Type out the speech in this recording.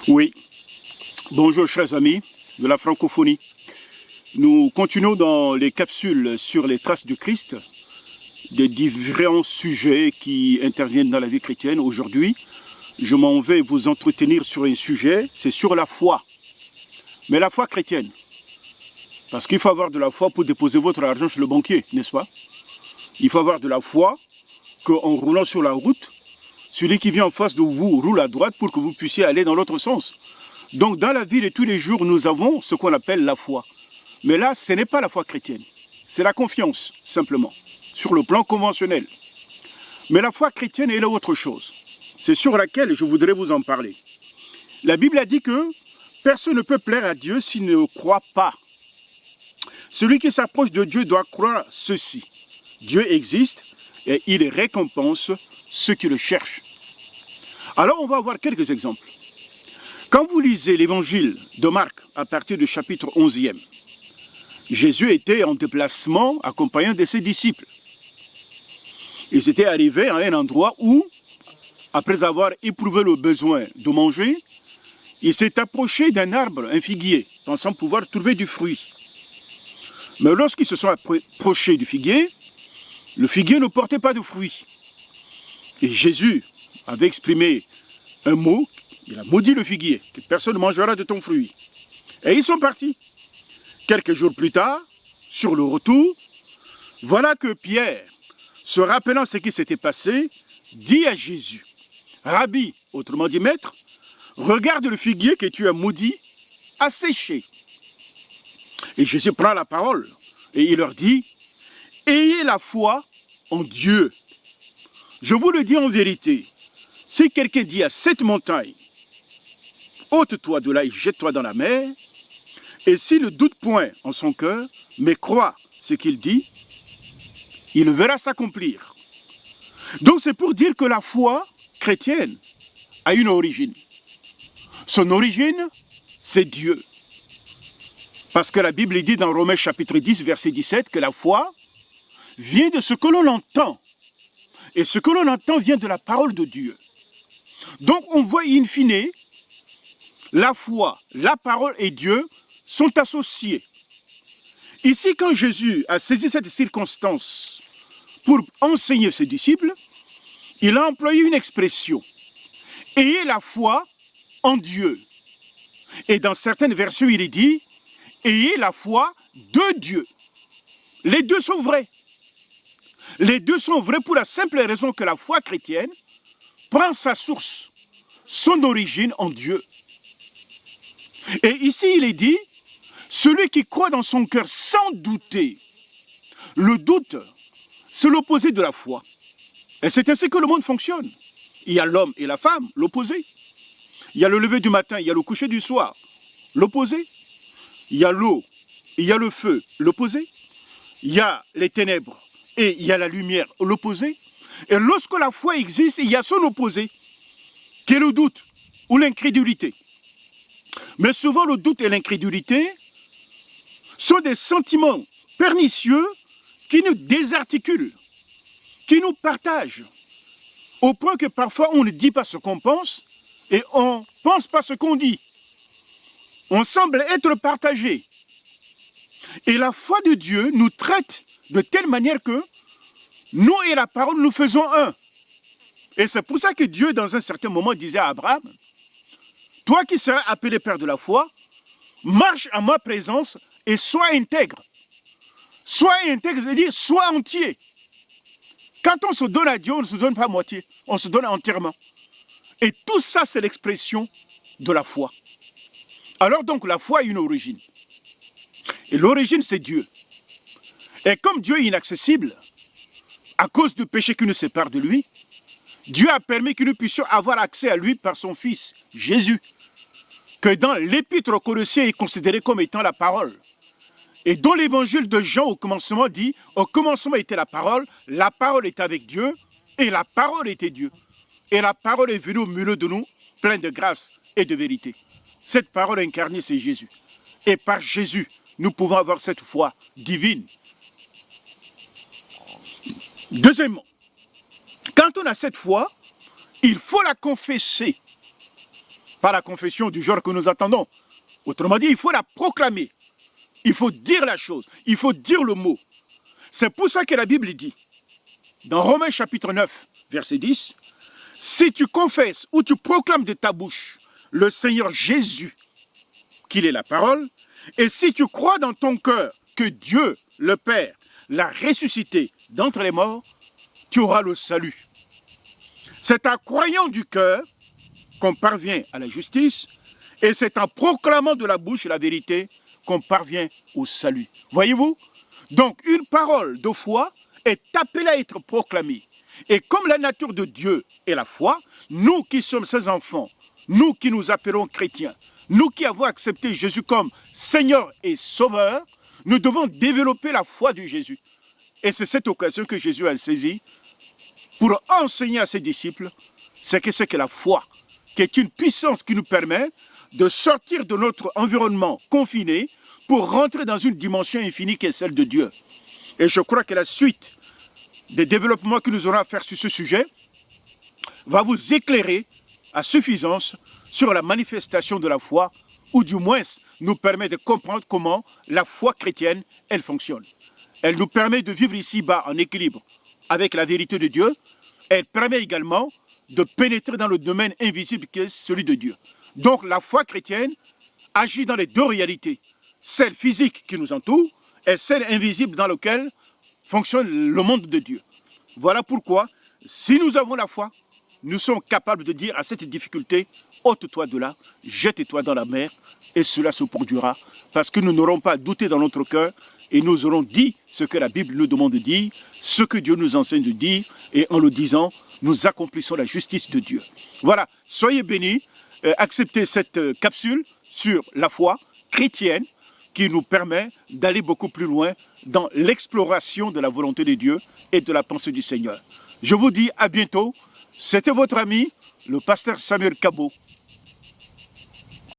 Oui, bonjour chers amis de la francophonie. Nous continuons dans les capsules sur les traces du Christ, des différents sujets qui interviennent dans la vie chrétienne. Aujourd'hui, je m'en vais vous entretenir sur un sujet, c'est sur la foi. Mais la foi chrétienne. Parce qu'il faut avoir de la foi pour déposer votre argent chez le banquier, n'est-ce pas? Il faut avoir de la foi qu'en roulant sur la route, celui qui vient en face de vous roule à droite pour que vous puissiez aller dans l'autre sens. Donc dans la vie de tous les jours, nous avons ce qu'on appelle la foi. Mais là, ce n'est pas la foi chrétienne. C'est la confiance, simplement, sur le plan conventionnel. Mais la foi chrétienne, elle est autre chose. C'est sur laquelle je voudrais vous en parler. La Bible a dit que personne ne peut plaire à Dieu s'il ne croit pas. Celui qui s'approche de Dieu doit croire ceci. Dieu existe et il récompense ceux qui le cherchent. Alors on va voir quelques exemples. Quand vous lisez l'évangile de Marc à partir du chapitre 11e, Jésus était en déplacement accompagnant de ses disciples. Ils étaient arrivés à un endroit où, après avoir éprouvé le besoin de manger, il s'est approché d'un arbre, un figuier, pensant pouvoir trouver du fruit. Mais lorsqu'ils se sont approchés du figuier, le figuier ne portait pas de fruits. Et Jésus avait exprimé un mot, il a maudit le figuier, que personne ne mangera de ton fruit. Et ils sont partis. Quelques jours plus tard, sur le retour, voilà que Pierre, se rappelant ce qui s'était passé, dit à Jésus, « Rabbi, autrement dit maître, regarde le figuier que tu as maudit, a séché. » Et Jésus prend la parole et il leur dit, « Ayez la foi en Dieu. Je vous le dis en vérité, si quelqu'un dit à cette montagne, ôte-toi de là et jette-toi dans la mer, et s'il ne doute point en son cœur, mais croit ce qu'il dit, il verra s'accomplir. » Donc c'est pour dire que la foi chrétienne a une origine. Son origine, c'est Dieu. Parce que la Bible dit dans Romains chapitre 10, verset 17, que la foi vient de ce que l'on entend. Et ce que l'on entend vient de la parole de Dieu. Donc on voit in fine, la foi, la parole et Dieu sont associés. Ici, quand Jésus a saisi cette circonstance pour enseigner ses disciples, il a employé une expression. Ayez la foi en Dieu. Et dans certaines versions, il est dit, ayez la foi de Dieu. Les deux sont vrais. Les deux sont vrais pour la simple raison que la foi chrétienne prend sa source, son origine en Dieu. Et ici, il est dit, celui qui croit dans son cœur sans douter. Le doute, c'est l'opposé de la foi. Et c'est ainsi que le monde fonctionne. Il y a l'homme et la femme, l'opposé. Il y a le lever du matin, il y a le coucher du soir, l'opposé. Il y a l'eau, il y a le feu, l'opposé. Il y a les ténèbres et il y a la lumière, l'opposé. Et lorsque la foi existe, il y a son opposé, qui est le doute ou l'incrédulité. Mais souvent, le doute et l'incrédulité sont des sentiments pernicieux qui nous désarticulent, qui nous partagent, au point que parfois on ne dit pas ce qu'on pense et on ne pense pas ce qu'on dit. On semble être partagé. Et la foi de Dieu nous traite de telle manière que nous et la parole, nous faisons un. Et c'est pour ça que Dieu, dans un certain moment, disait à Abraham, « Toi qui seras appelé père de la foi, marche en ma présence et sois intègre. » Sois intègre, c'est-à-dire sois entier. Quand on se donne à Dieu, on ne se donne pas à moitié, on se donne entièrement. Et tout ça, c'est l'expression de la foi. Alors donc, la foi a une origine. Et l'origine, c'est Dieu. Et comme Dieu est inaccessible, à cause du péché qui nous sépare de lui, Dieu a permis que nous puissions avoir accès à lui par son Fils, Jésus, que dans l'épître aux Colossiens est considéré comme étant la parole. Et dont l'évangile de Jean au commencement dit, au commencement était la parole était avec Dieu, et la parole était Dieu. Et la parole est venue au milieu de nous, pleine de grâce et de vérité. Cette parole incarnée, c'est Jésus. Et par Jésus, nous pouvons avoir cette foi divine. Deuxièmement, quand on a cette foi, il faut la confesser. pas la confession du genre que nous attendons. Autrement dit, il faut la proclamer. Il faut dire la chose. Il faut dire le mot. C'est pour ça que la Bible dit, dans Romains chapitre 9, verset 10, « Si tu confesses ou tu proclames de ta bouche le Seigneur Jésus, qu'il est la parole, et si tu crois dans ton cœur que Dieu, le Père, l'a ressuscité d'entre les morts, tu auras le salut. » C'est en croyant du cœur qu'on parvient à la justice, et c'est en proclamant de la bouche la vérité qu'on parvient au salut. Voyez-vous? Donc, une parole de foi est appelée à être proclamée. Et comme la nature de Dieu est la foi, nous qui sommes ses enfants, nous qui nous appelons chrétiens, nous qui avons accepté Jésus comme Seigneur et Sauveur, nous devons développer la foi de Jésus. Et c'est cette occasion que Jésus a saisie pour enseigner à ses disciples ce que c'est que la foi, qui est une puissance qui nous permet de sortir de notre environnement confiné pour rentrer dans une dimension infinie qui est celle de Dieu. Et je crois que la suite des développements que nous aurons à faire sur ce sujet va vous éclairer à suffisance sur la manifestation de la foi, ou du moins nous permet de comprendre comment la foi chrétienne, elle fonctionne. Elle nous permet de vivre ici-bas en équilibre avec la vérité de Dieu. Elle permet également de pénétrer dans le domaine invisible qui est celui de Dieu. Donc la foi chrétienne agit dans les deux réalités, celle physique qui nous entoure et celle invisible dans laquelle fonctionne le monde de Dieu. Voilà pourquoi, si nous avons la foi, nous sommes capables de dire à cette difficulté, ôte-toi de là, jette-toi dans la mer, et cela se produira, parce que nous n'aurons pas douté dans notre cœur, et nous aurons dit ce que la Bible nous demande de dire, ce que Dieu nous enseigne de dire, et en le disant, nous accomplissons la justice de Dieu. Voilà, soyez bénis, acceptez cette capsule sur la foi chrétienne, qui nous permet d'aller beaucoup plus loin dans l'exploration de la volonté de Dieu et de la pensée du Seigneur. Je vous dis à bientôt. C'était votre ami, le pasteur Samuel Kabo.